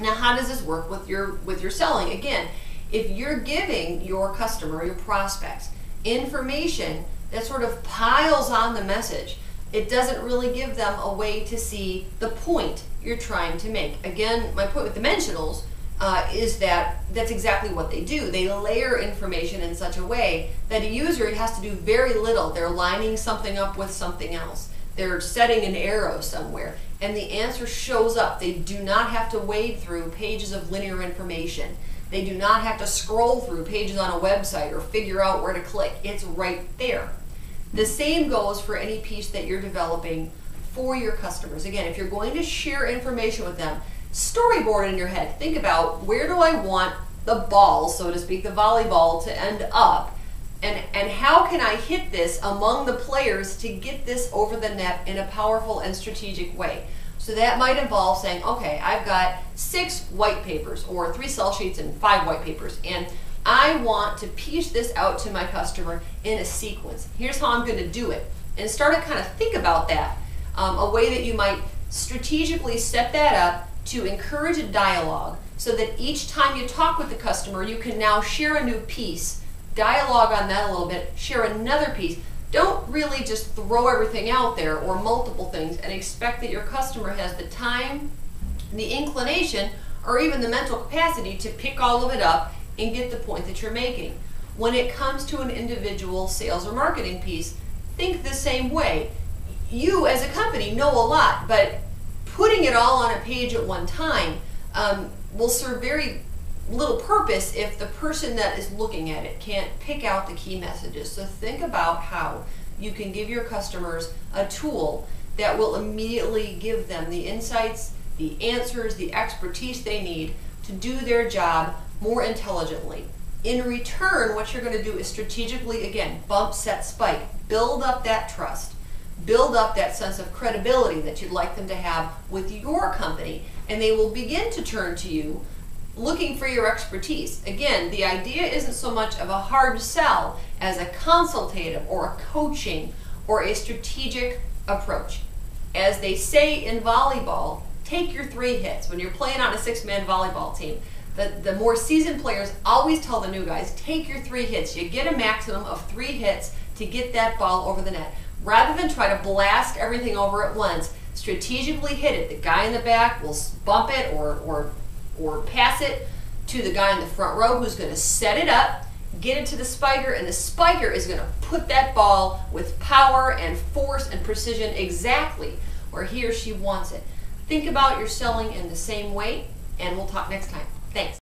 Now, how does this work with your selling? Again, if you're giving your customer, your prospects, information that sort of piles on the message, it doesn't really give them a way to see the point you're trying to make. Again, my point with dimensionals is that that's exactly what they do. They layer information in such a way that a user has to do very little. They're lining something up with something else. They're setting an arrow somewhere, and the answer shows up. They do not have to wade through pages of linear information. They do not have to scroll through pages on a website or figure out where to click. It's right there. The same goes for any piece that you're developing for your customers. Again, if you're going to share information with them, storyboard in your head. Think about, where do I want the ball, so to speak, the volleyball, to end up? And how can I hit this among the players to get this over the net in a powerful and strategic way? So that might involve saying, okay, I've got 6 white papers or 3 sell sheets and 5 white papers, and I want to piece this out to my customer in a sequence. Here's how I'm going to do it. And start to kind of think about that, a way that you might strategically set that up to encourage a dialogue, so that each time you talk with the customer, you can now share a new piece, dialogue on that a little bit, share another piece. Don't really just throw everything out there or multiple things and expect that your customer has the time, the inclination, or even the mental capacity to pick all of it up and get the point that you're making. When it comes to an individual sales or marketing piece, think the same way. You as a company know a lot, but putting it all on a page at one time will serve very little purpose if the person that is looking at it can't pick out the key messages. So think about how you can give your customers a tool that will immediately give them the insights, the answers, the expertise they need to do their job more intelligently. In return, what you're going to do is strategically, again, bump, set, spike, build up that trust, build up that sense of credibility that you'd like them to have with your company, and they will begin to turn to you looking for your expertise. Again, the idea isn't so much of a hard sell as a consultative or a coaching or a strategic approach. As they say in volleyball, take your 3 hits. When you're playing on a 6-man volleyball team, the more seasoned players always tell the new guys, take your 3 hits. You get a maximum of 3 hits to get that ball over the net. Rather than try to blast everything over at once, strategically hit it. The guy in the back will bump it or pass it to the guy in the front row who's going to set it up, get it to the spiker, and the spiker is going to put that ball with power and force and precision exactly where he or she wants it. Think about your selling in the same way, and we'll talk next time. Thanks.